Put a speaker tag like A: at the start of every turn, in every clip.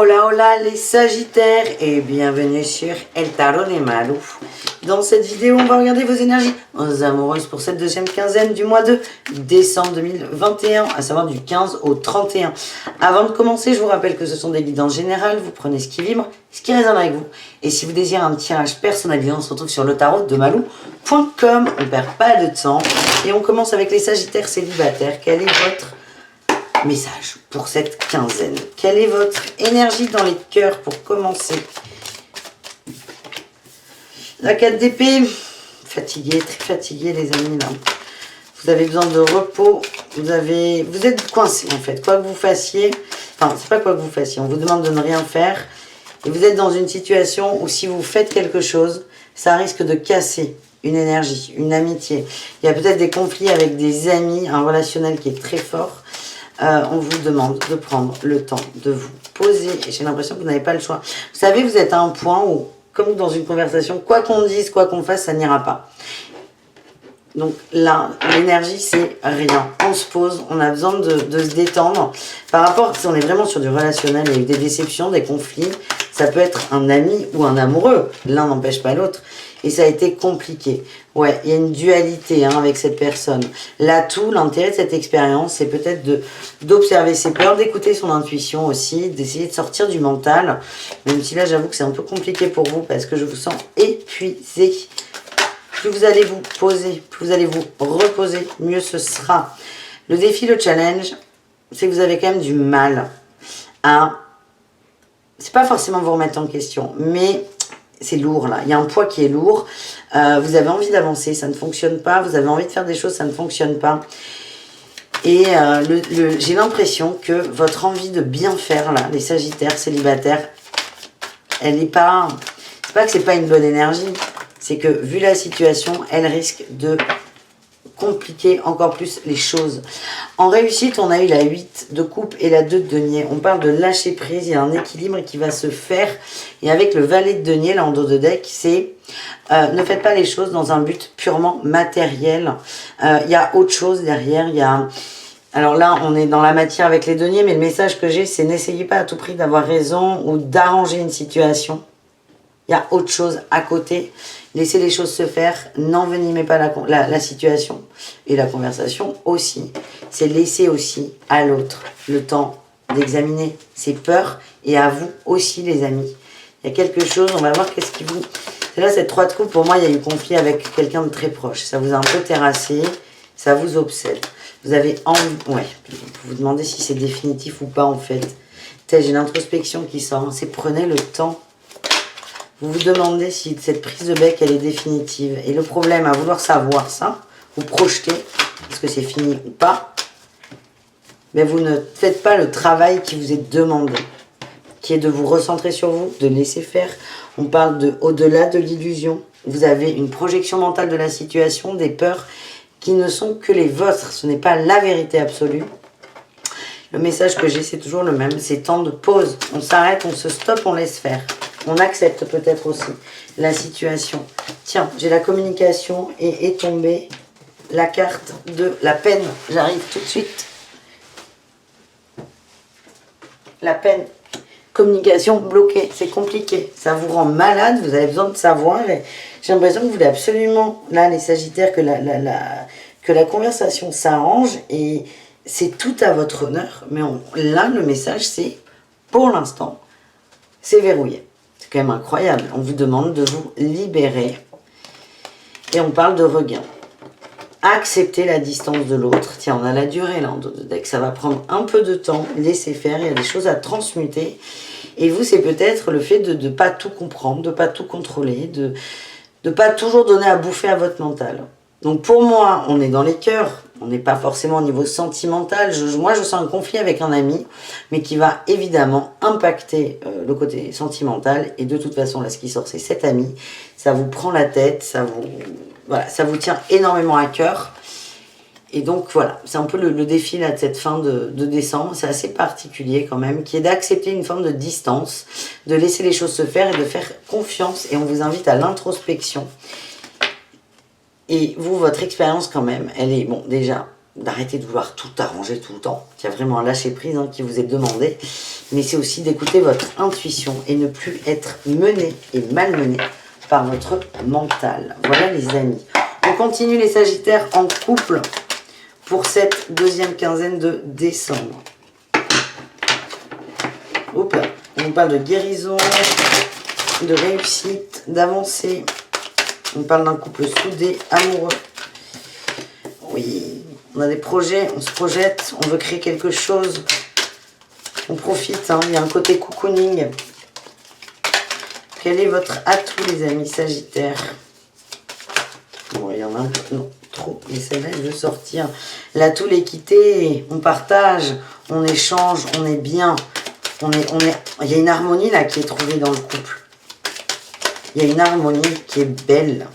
A: Hola hola les Sagittaires et bienvenue sur El Tarot de Malu. Dans cette vidéo, on va regarder vos énergies amoureuses pour cette deuxième quinzaine du mois de décembre 2021, à savoir du 15 au 31. Avant de commencer, je vous rappelle que ce sont des guidances générales, vous prenez ce qui vibre, ce qui résonne avec vous. Et si vous désirez un tirage personnalisé, on se retrouve sur le tarot de Malou.com. On perd pas de temps et on commence avec les Sagittaires célibataires. Quel est votre message pour cette quinzaine? Quelle est votre énergie dans les cœurs pour commencer? La 4 d'épée, fatigué, très fatigué les amis là. Vous avez besoin de repos, vous êtes coincé en fait, quoi que vous fassiez, enfin c'est pas quoi que vous fassiez, on vous demande de ne rien faire et vous êtes dans une situation où si vous faites quelque chose, ça risque de casser une énergie, une amitié. Il y a peut-être des conflits avec des amis, un relationnel qui est très fort. On vous demande de prendre le temps de vous poser. Et j'ai l'impression que vous n'avez pas le choix. Vous savez, vous êtes à un point où, comme dans une conversation, quoi qu'on dise, quoi qu'on fasse, ça n'ira pas. Donc là, l'énergie, c'est rien. On se pose, on a besoin de se détendre. Par rapport, si on est vraiment sur du relationnel, il y a eu des déceptions, des conflits. Ça peut être un ami ou un amoureux. L'un n'empêche pas l'autre. Et ça a été compliqué. Ouais, il y a une dualité avec cette personne. L'atout, l'intérêt de cette expérience, c'est peut-être d'observer ses peurs, d'écouter son intuition aussi, d'essayer de sortir du mental. Même si là, j'avoue que c'est un peu compliqué pour vous parce que je vous sens épuisé. Plus vous allez vous poser, plus vous allez vous reposer, mieux ce sera. Le défi, le challenge, c'est que vous avez quand même du mal à... C'est pas forcément vous remettre en question, mais... c'est lourd là, il y a un poids qui est lourd, vous avez envie d'avancer, ça ne fonctionne pas, vous avez envie de faire des choses, ça ne fonctionne pas. Et j'ai l'impression que votre envie de bien faire là, les Sagittaires célibataires, elle n'est pas... c'est pas que c'est pas une bonne énergie, c'est que vu la situation, elle risque de compliquer encore plus les choses. En réussite, on a eu la 8 de coupe et la 2 de denier. On parle de lâcher prise, il y a un équilibre qui va se faire. Et avec le valet de denier, là en dos de deck, c'est ne faites pas les choses dans un but purement matériel. Il y a autre chose derrière, il y a... Alors là, on est dans la matière avec les deniers, mais le message que j'ai, c'est n'essayez pas à tout prix d'avoir raison ou d'arranger une situation. Il y a autre chose à côté. Laissez les choses se faire. N'envenimez pas la situation. Et la conversation aussi. C'est laisser aussi à l'autre le temps d'examiner ses peurs. Et à vous aussi, les amis. Il y a quelque chose, on va voir qu'est-ce qui vous... C'est là, cette 3 de coupe, pour moi, il y a eu conflit avec quelqu'un de très proche. Ça vous a un peu terrassé. Ça vous obsède. Vous avez envie... Ouais. Vous vous demandez si c'est définitif ou pas, en fait. J'ai l'introspection qui sort. C'est prenez le temps. Vous vous demandez si cette prise de bec, elle est définitive. Et le problème, à vouloir savoir ça, vous projetez, est-ce que c'est fini ou pas, mais vous ne faites pas le travail qui vous est demandé, qui est de vous recentrer sur vous, de laisser faire. On parle de au-delà de l'illusion. Vous avez une projection mentale de la situation, des peurs qui ne sont que les vôtres. Ce n'est pas la vérité absolue. Le message que j'ai, c'est toujours le même. C'est temps de pause. On s'arrête, on se stoppe, on laisse faire. On accepte peut-être aussi la situation. Tiens, j'ai la communication et est tombée la carte de la peine. J'arrive tout de suite. La peine. Communication bloquée. C'est compliqué. Ça vous rend malade. Vous avez besoin de savoir. J'ai l'impression que vous voulez absolument, là, les Sagittaires, que la conversation s'arrange. Et c'est tout à votre honneur. Mais là, le message, c'est, pour l'instant, c'est verrouillé. C'est quand même incroyable. On vous demande de vous libérer. Et on parle de regain. Accepter la distance de l'autre. Tiens, on a la durée là en dos de deck. Ça va prendre un peu de temps. Laissez faire. Il y a des choses à transmuter. Et vous, c'est peut-être le fait de ne pas tout comprendre, de ne pas tout contrôler, de ne pas toujours donner à bouffer à votre mental. Donc pour moi, on est dans les cœurs. On n'est pas forcément au niveau sentimental. Moi, je sens un conflit avec un ami, mais qui va évidemment impacter le côté sentimental. Et de toute façon, là, ce qui sort, c'est cet ami. Ça vous prend la tête, voilà, ça vous tient énormément à cœur. Et donc, voilà, c'est un peu le défi là, de cette fin de décembre. C'est assez particulier quand même, qui est d'accepter une forme de distance, de laisser les choses se faire et de faire confiance. Et on vous invite à l'introspection. Et vous, votre expérience quand même, elle est, bon, déjà, d'arrêter de vouloir tout arranger tout le temps. Il y a vraiment un lâcher-prise hein, qui vous est demandé. Mais c'est aussi d'écouter votre intuition et ne plus être mené et malmené par votre mental. Voilà les amis. On continue les Sagittaires en couple pour cette deuxième quinzaine de décembre. Hop là. On parle de guérison, de réussite, d'avancée. On parle d'un couple soudé, amoureux. Oui, on a des projets, on se projette, on veut créer quelque chose. On profite, hein, il y a un côté cocooning. Quel est votre atout, les amis Sagittaires? Bon, il y en a un peu, non, trop. Mais celle-là, elle veut sortir. L'atout, l'équité, on partage, on échange, on est bien. Il y a une harmonie là qui est trouvée dans le couple. Il y a une harmonie qui est belle.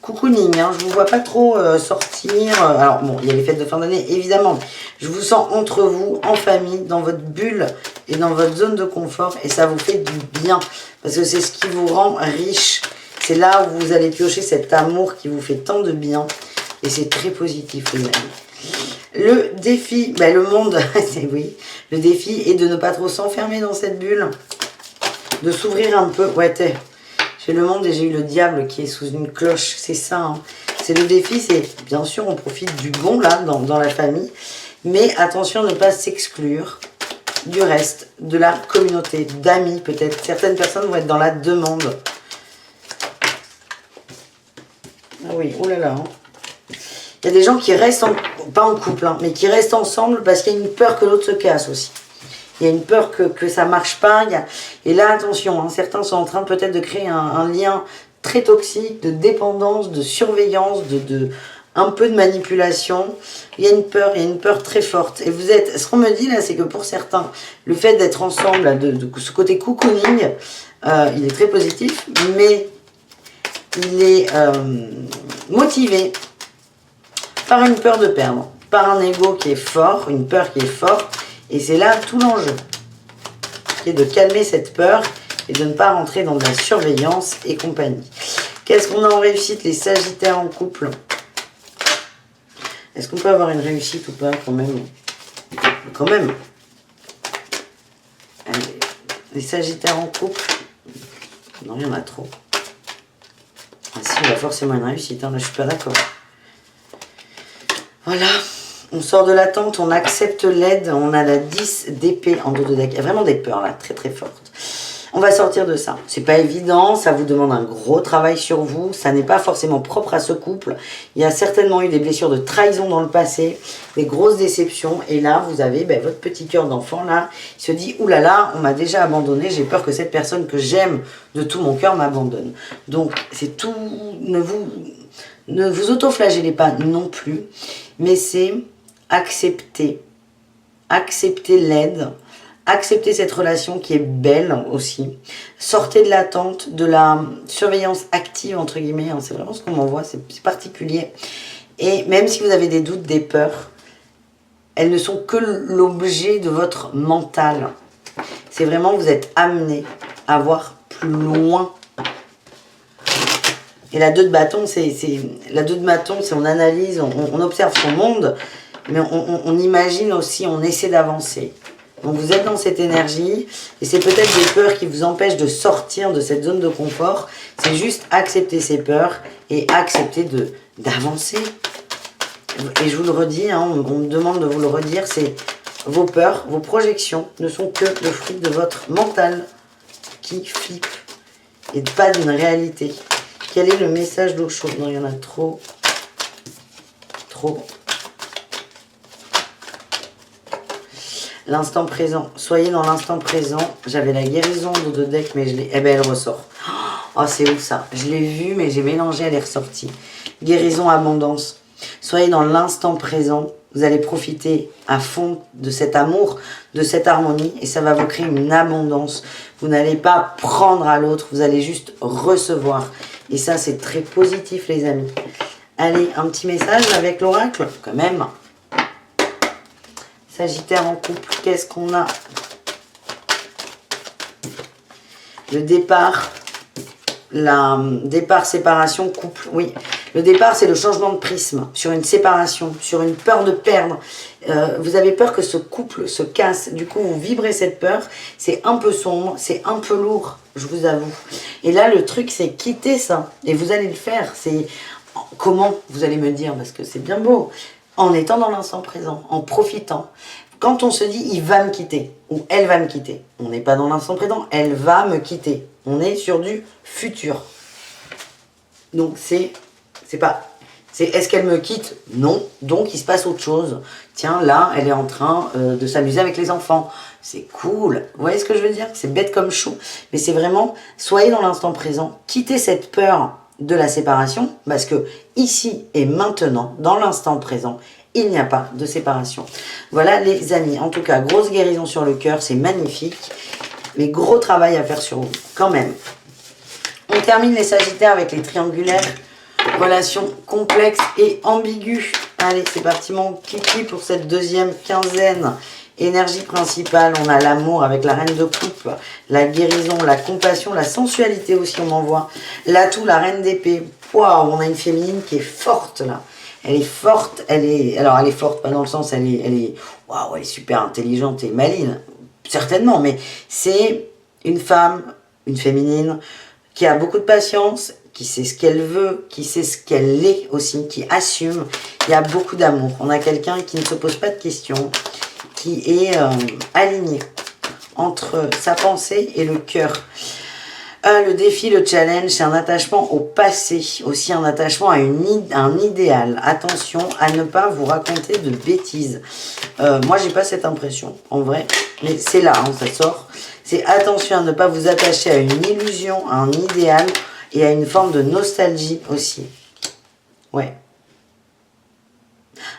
A: Cocooning, hein, je ne vous vois pas trop sortir. Alors bon, il y a les fêtes de fin d'année, évidemment. Je vous sens entre vous, en famille, dans votre bulle et dans votre zone de confort. Et ça vous fait du bien. Parce que c'est ce qui vous rend riche. C'est là où vous allez piocher cet amour qui vous fait tant de bien. Et c'est très positif, les amis. Le défi, ben le monde, c'est oui. Le défi est de ne pas trop s'enfermer dans cette bulle. De s'ouvrir un peu. Ouais, j'ai le monde et j'ai eu le diable qui est sous une cloche. C'est ça, hein. C'est le défi, c'est bien sûr on profite du bon là, dans la famille. Mais attention à ne pas s'exclure du reste, de la communauté, d'amis peut-être. Certaines personnes vont être dans la demande. Ah oui, oh là là. Hein. Il y a des gens qui restent, pas en couple, hein, mais qui restent ensemble parce qu'il y a une peur que l'autre se casse aussi. Il y a une peur que ça ne marche pas. Et là, attention, hein, certains sont en train peut-être de créer un lien très toxique, de dépendance, de surveillance, un peu de manipulation. Il y a une peur très forte. Et vous êtes, ce qu'on me dit là, c'est que pour certains, le fait d'être ensemble, de ce côté cocooning, il est très positif, mais il est motivé par une peur de perdre, par un ego qui est fort, une peur qui est forte. Et c'est là tout l'enjeu, qui est de calmer cette peur et de ne pas rentrer dans de la surveillance et compagnie. Qu'est-ce qu'on a en réussite, les Sagittaires en couple? Est-ce qu'on peut avoir une réussite ou pas, quand même? Quand même. Allez, les Sagittaires en couple. Non, il y en a trop. Ah si, il y a forcément une réussite, hein, là je suis pas d'accord. Voilà. On sort de l'attente, on accepte l'aide, on a la 10 d'épée en dos de deck. Il y a vraiment des peurs là, très très fortes. On va sortir de ça. C'est pas évident, ça vous demande un gros travail sur vous. Ça n'est pas forcément propre à ce couple. Il y a certainement eu des blessures de trahison dans le passé, des grosses déceptions. Et là, vous avez votre petit cœur d'enfant là. Il se dit, oulala, on m'a déjà abandonné. J'ai peur que cette personne que j'aime de tout mon cœur m'abandonne. Donc, c'est tout. Ne vous auto-flagellez pas non plus. Mais c'est accepter l'aide, accepter cette relation qui est belle aussi, sortez de l'attente, de la surveillance active entre guillemets, hein, c'est vraiment ce qu'on m'envoie, c'est particulier, et même si vous avez des doutes, des peurs, elles ne sont que l'objet de votre mental, c'est vraiment vous êtes amené à voir plus loin. Et la 2 de bâton, c'est on analyse, on observe son monde, mais on imagine aussi, on essaie d'avancer. Donc vous êtes dans cette énergie, et c'est peut-être des peurs qui vous empêchent de sortir de cette zone de confort. C'est juste accepter ces peurs et accepter d'avancer. Et je vous le redis, hein, on me demande de vous le redire, c'est vos peurs, vos projections ne sont que le fruit de votre mental qui flippe et pas d'une réalité. Quel est le message d'eau chaude? Non, il y en a trop. Trop. L'instant présent. Soyez dans l'instant présent. J'avais la guérison d'eau de deck, mais je l'ai... Eh bien, elle ressort. Oh, c'est ouf ça. Je l'ai vue, mais j'ai mélangé, elle est ressortie. Guérison, abondance. Soyez dans l'instant présent. Vous allez profiter à fond de cet amour, de cette harmonie, et ça va vous créer une abondance. Vous n'allez pas prendre à l'autre, vous allez juste recevoir. Et ça, c'est très positif, les amis. Allez, un petit message avec l'oracle, quand même. Sagittaire en couple, qu'est-ce qu'on a? Le départ, départ, séparation, couple. Oui, Le départ, c'est le changement de prisme sur une séparation, sur une peur de perdre. Vous avez peur que ce couple se casse. Du coup, vous vibrez cette peur. C'est un peu sombre, c'est un peu lourd, je vous avoue. Et là, le truc, c'est quitter ça. Et vous allez le faire. C'est comment, vous allez me dire, parce que c'est bien beau. En étant dans l'instant présent, en profitant. Quand on se dit, il va me quitter, ou elle va me quitter, on n'est pas dans l'instant présent, elle va me quitter. On est sur du futur. Donc c'est pas... est-ce qu'elle me quitte? Non. Donc il se passe autre chose. Tiens, là, elle est en train de s'amuser avec les enfants. C'est cool. Vous voyez ce que je veux dire? C'est bête comme chou. Mais c'est vraiment, soyez dans l'instant présent. Quittez cette peur de la séparation. Parce que ici et maintenant, dans l'instant présent, il n'y a pas de séparation. Voilà les amis. En tout cas, grosse guérison sur le cœur. C'est magnifique. Mais gros travail à faire sur vous. Quand même. On termine les sagittaires avec les triangulaires. Relation complexe et ambiguë. Allez, c'est parti mon kiki pour cette deuxième quinzaine. Énergie principale, on a l'amour avec la reine de coupe, la guérison, la compassion, la sensualité aussi, on envoie. L'atout, la reine d'épée. Waouh, on a une féminine qui est forte là. Elle est forte, alors elle est forte, pas dans le sens, waouh, elle est super intelligente et maligne. Certainement, mais c'est une femme, une féminine, qui a beaucoup de patience, qui sait ce qu'elle veut, qui sait ce qu'elle est aussi, qui assume. Il y a beaucoup d'amour. On a quelqu'un qui ne se pose pas de questions, qui est aligné entre sa pensée et le cœur. Le défi, le challenge, c'est un attachement au passé, aussi un attachement à un idéal. Attention à ne pas vous raconter de bêtises. Moi, j'ai pas cette impression, en vrai, mais c'est là, hein, ça sort. C'est attention à ne pas vous attacher à une illusion, à un idéal et à une forme de nostalgie aussi. Ouais.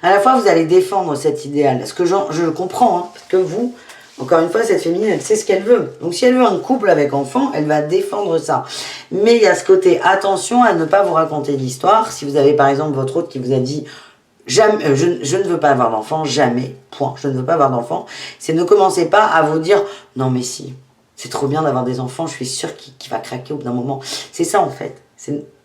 A: À la fois, vous allez défendre cet idéal. Ce que je le comprends, hein, parce que vous, encore une fois, cette féminine, elle sait ce qu'elle veut. Donc, si elle veut un couple avec enfant, elle va défendre ça. Mais il y a ce côté, attention à ne pas vous raconter l'histoire. Si vous avez, par exemple, votre hôte qui vous a dit jamais, je ne veux pas avoir d'enfant, jamais, point, je ne veux pas avoir d'enfant. C'est ne commencez pas à vous dire, non mais si, c'est trop bien d'avoir des enfants, je suis sûre qu'il va craquer au bout d'un moment. C'est ça en fait.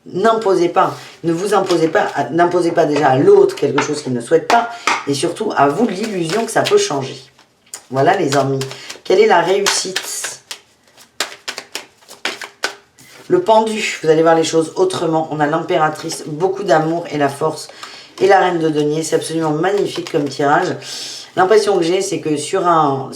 A: N'imposez pas, ne vous imposez pas, n'imposez pas déjà à l'autre quelque chose qu'il ne souhaite pas, et surtout à vous l'illusion que ça peut changer. Voilà les amis. Quelle est la réussite? Le pendu, vous allez voir les choses autrement. On a l'impératrice, beaucoup d'amour et la force. Et la reine de denier, c'est absolument magnifique comme tirage. L'impression que j'ai, c'est que sur un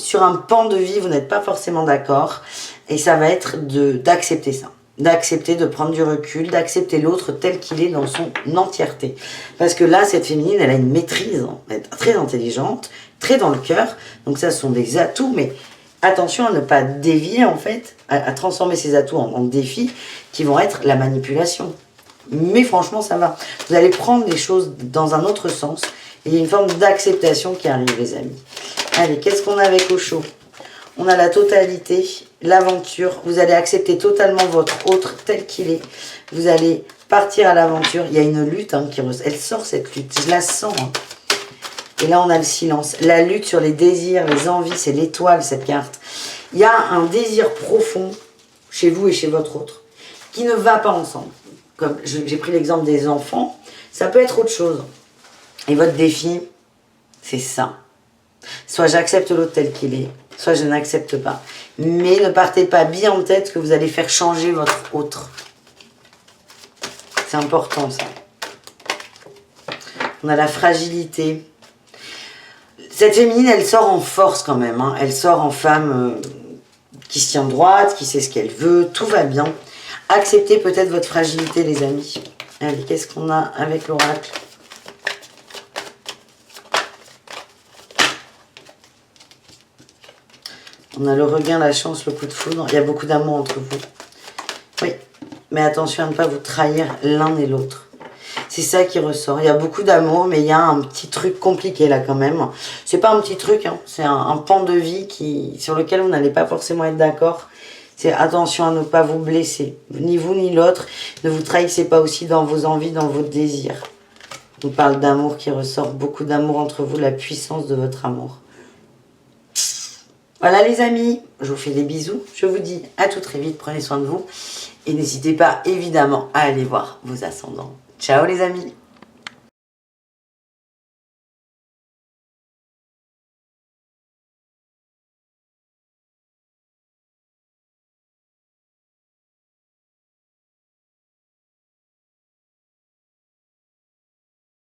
A: pan de vie, vous n'êtes pas forcément d'accord. Et ça va être d'accepter ça. D'accepter de prendre du recul, d'accepter l'autre tel qu'il est dans son entièreté. Parce que là, cette féminine, elle a une maîtrise, elle est très intelligente, très dans le cœur. Donc ça, ce sont des atouts, mais attention à ne pas dévier, en fait, à transformer ces atouts en défis qui vont être la manipulation. Mais franchement, ça va. Vous allez prendre les choses dans un autre sens. Et il y a une forme d'acceptation qui arrive, les amis. Allez, qu'est-ce qu'on a avec au chaud? On a la totalité, l'aventure. Vous allez accepter totalement votre autre tel qu'il est. Vous allez partir à l'aventure. Il y a une lutte hein, elle sort cette lutte. Je la sens. Hein. Et là, on a le silence. La lutte sur les désirs, les envies. C'est l'étoile, cette carte. Il y a un désir profond chez vous et chez votre autre qui ne va pas ensemble. Comme j'ai pris l'exemple des enfants. Ça peut être autre chose. Et votre défi, c'est ça. Soit j'accepte l'autre tel qu'il est, soit je n'accepte pas. Mais ne partez pas bien en tête que vous allez faire changer votre autre. C'est important ça. On a la fragilité. Cette féminine, elle sort en force quand même. Hein. Elle sort en femme qui se tient droite, qui sait ce qu'elle veut. Tout va bien. Acceptez peut-être votre fragilité, les amis. Allez, qu'est-ce qu'on a avec l'oracle ? On a le regain, la chance, le coup de foudre. Il y a beaucoup d'amour entre vous. Oui, mais attention à ne pas vous trahir l'un et l'autre. C'est ça qui ressort. Il y a beaucoup d'amour, mais il y a un petit truc compliqué là quand même. C'est pas un petit truc, hein. C'est un pan de vie sur lequel vous n'allez pas forcément être d'accord. C'est attention à ne pas vous blesser. Ni vous ni l'autre. Ne vous trahissez pas aussi dans vos envies, dans vos désirs. On parle d'amour qui ressort. Beaucoup d'amour entre vous, la puissance de votre amour. Voilà les amis, je vous fais des bisous, je vous dis à tout très vite, prenez soin de vous et n'hésitez pas évidemment à aller voir vos ascendants. Ciao les amis.